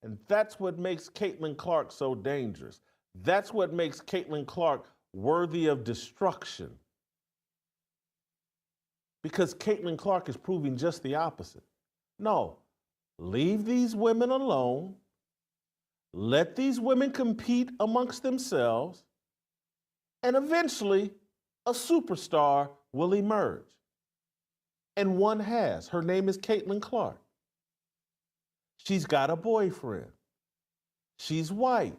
And that's what makes Caitlin Clark so dangerous. That's what makes Caitlin Clark worthy of destruction. Because Caitlin Clark is proving just the opposite. No, leave these women alone. Let these women compete amongst themselves. And eventually, a superstar will emerge. And one has. Her name is Caitlin Clark. She's got a boyfriend. She's white.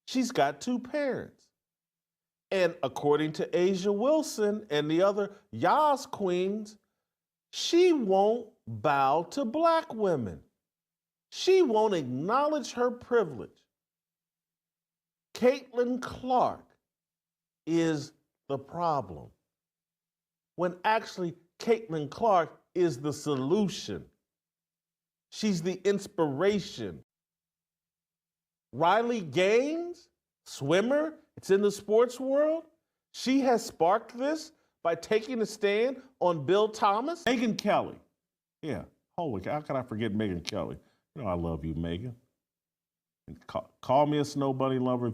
She's got 2 parents. And according to Asia Wilson and the other Yas queens, she won't bow to black women. She won't acknowledge her privilege. Caitlin Clark is the problem, when actually Caitlin Clark is the solution. She's the inspiration. Riley Gaines, swimmer, it's in the sports world. She has sparked this by taking a stand on Bill Thomas. Megyn Kelly. Yeah, holy cow, how can I forget Megyn Kelly? You know I love you, Megyn. Call me a snow bunny lover.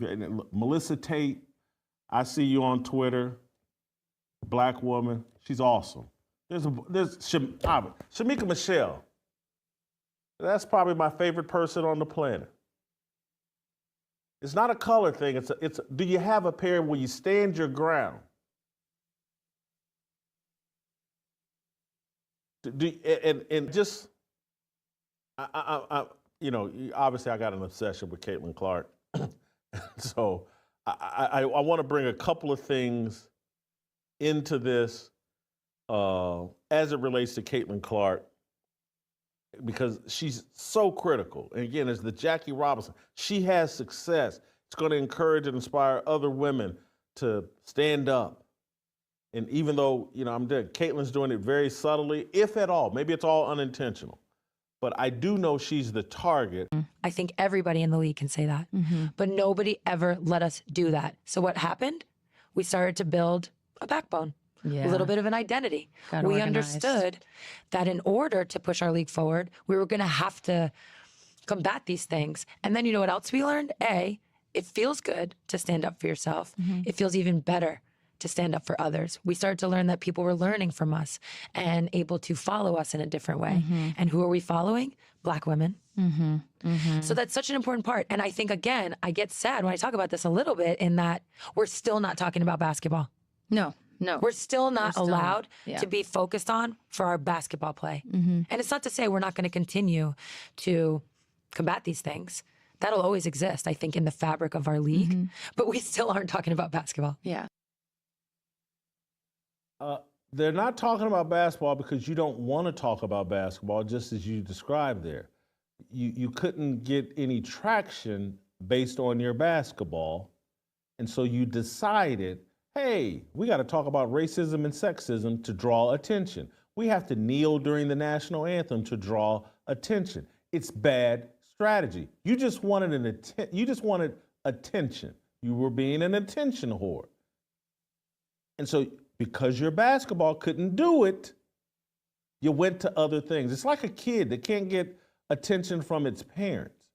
Melissa Tate, I see you on Twitter. Black woman, she's awesome. There's Shamika Michelle. That's probably my favorite person on the planet. It's not a color thing. Do you have a pair where you stand your ground? Obviously I got an obsession with Caitlin Clark. So I want to bring a couple of things into this as it relates to Caitlin Clark, because she's so critical. And again, as the Jackie Robinson, she has success. It's going to encourage and inspire other women to stand up. And even though, Caitlin's doing it very subtly, if at all, maybe it's all unintentional, but I do know she's the target. I think everybody in the league can say that, but nobody ever let us do that. So what happened? We started to build a backbone. A little bit of an identity. We understood that in order to push our league forward, we were going to have to combat these things. And then you know what else we learned? It feels good to stand up for yourself. It feels even better to stand up for others. We started to learn that people were learning from us and able to follow us in a different way. And who are we following? Black women. So that's such an important part. And I think, again, I get sad when I talk about this a little bit, in that we're still not talking about basketball. No. We're still not allowed to be focused on for our basketball play. And it's not to say we're not going to continue to combat these things. That'll always exist, I think, in the fabric of our league. But we still aren't talking about basketball. They're not talking about basketball because you don't want to talk about basketball, just as you described there. You couldn't get any traction based on your basketball. And so you decided, hey, we got to talk about racism and sexism to draw attention. We have to kneel during the national anthem to draw attention. It's bad strategy. You just wanted attention. You were being an attention whore. And so because your basketball couldn't do it, you went to other things. It's like a kid that can't get attention from its parents.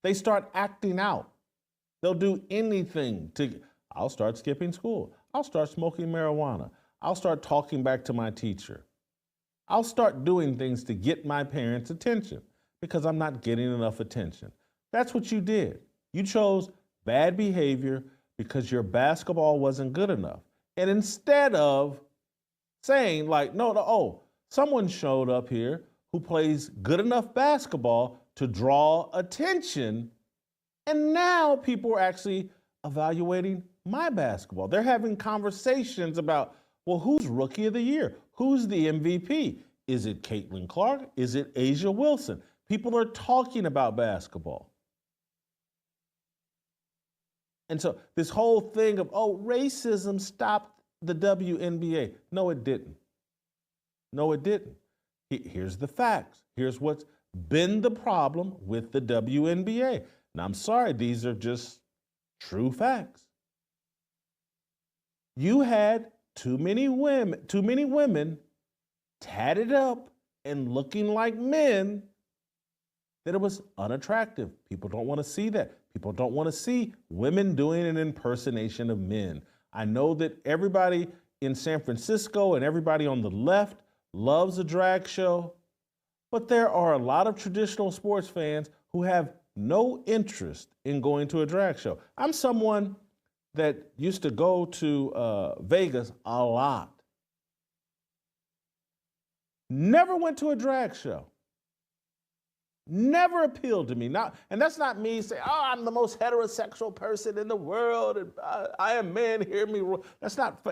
They start acting out. They'll do anything I'll start skipping school. I'll start smoking marijuana. I'll start talking back to my teacher. I'll start doing things to get my parents' attention because I'm not getting enough attention. That's what you did. You chose bad behavior because your basketball wasn't good enough. And instead of saying someone showed up here who plays good enough basketball to draw attention, and now people are actually evaluating my basketball. They're having conversations about, well, who's Rookie of the Year? Who's the MVP? Is it Caitlin Clark? Is it Asia Wilson? People are talking about basketball. And so this whole thing of, racism stopped the WNBA. No, it didn't. No, it didn't. Here's the facts. Here's what's been the problem with the WNBA. Now, I'm sorry, these are just true facts. You had too many women tatted up and looking like men that it was unattractive. People don't want to see that. People don't want to see women doing an impersonation of men. I know that everybody in San Francisco and everybody on the left loves a drag show, but there are a lot of traditional sports fans who have no interest in going to a drag show. I'm someone that used to go to Vegas a lot. Never went to a drag show. Never appealed to me. Now, and that's not me saying, oh, I'm the most heterosexual person in the world, and I am man, hear me. That's not,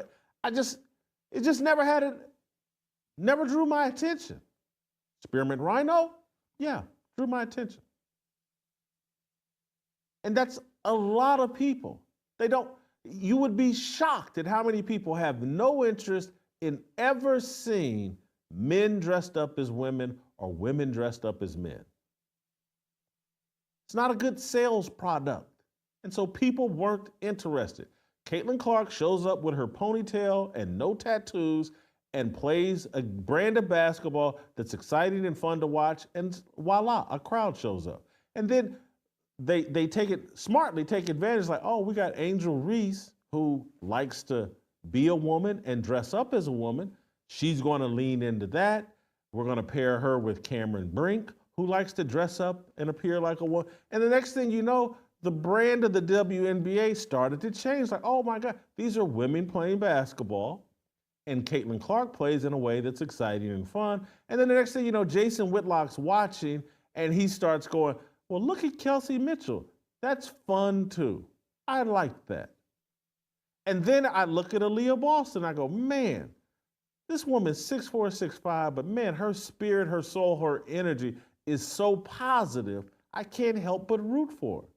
it just never drew my attention. Spearmint Rhino, yeah, drew my attention. And that's a lot of people. You would be shocked at how many people have no interest in ever seeing men dressed up as women or women dressed up as men. It's not a good sales product. And so people weren't interested. Caitlin Clark shows up with her ponytail and no tattoos and plays a brand of basketball that's exciting and fun to watch, and voila, a crowd shows up. And then they take advantage, like, oh, we got Angel Reese, who likes to be a woman and dress up as a woman. She's going to lean into that. We're going to pair her with Cameron Brink, who likes to dress up and appear like a woman. And the next thing you know, the brand of the WNBA started to change. Like, oh my God, these are women playing basketball, and Caitlin Clark plays in a way that's exciting and fun. And then the next thing you know, Jason Whitlock's watching, and he starts going, well, look at Kelsey Mitchell. That's fun too. I like that. And then I look at Aaliyah Boston, I go, man, this woman's 6'4", 6'5", but man, her spirit, her soul, her energy is so positive, I can't help but root for her.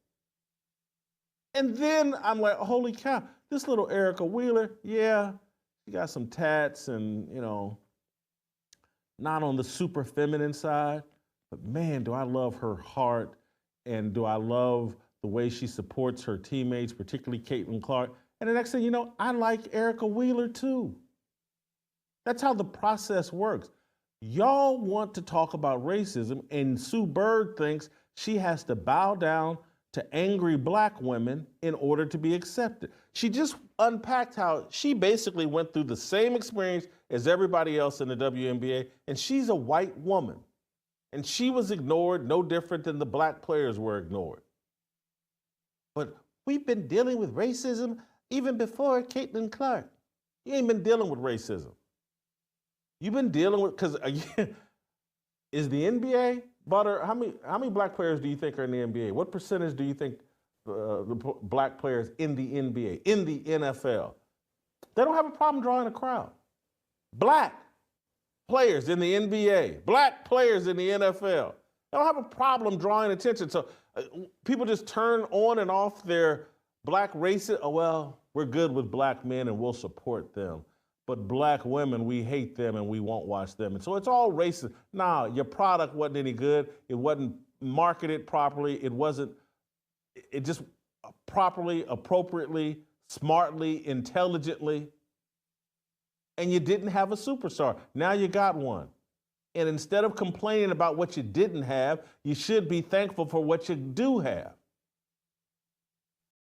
And then I'm like, holy cow, this little Erica Wheeler, yeah, she got some tats and, not on the super feminine side, but man, do I love her heart, and do I love the way she supports her teammates, particularly Caitlin Clark. And the next thing you know, I like Erica Wheeler too. That's how the process works. Y'all want to talk about racism, and Sue Bird thinks she has to bow down to angry black women in order to be accepted. She just unpacked how she basically went through the same experience as everybody else in the WNBA, and she's a white woman. And she was ignored no different than the black players were ignored. But we've been dealing with racism even before Caitlin Clark. You ain't been dealing with racism. You've been dealing with, because again, is the NBA butter? How many black players do you think are in the NBA? What percentage do you think the black players in the NBA, in the NFL? They don't have a problem drawing a crowd. Black players in the NBA, black players in the NFL, they don't have a problem drawing attention. So people just turn on and off their black racism. Oh, well, we're good with black men and we'll support them. But black women, we hate them and we won't watch them. And so it's all racist. Nah, your product wasn't any good. It wasn't marketed properly. It just properly, appropriately, smartly, intelligently. And you didn't have a superstar. Now you got one. And instead of complaining about what you didn't have, you should be thankful for what you do have.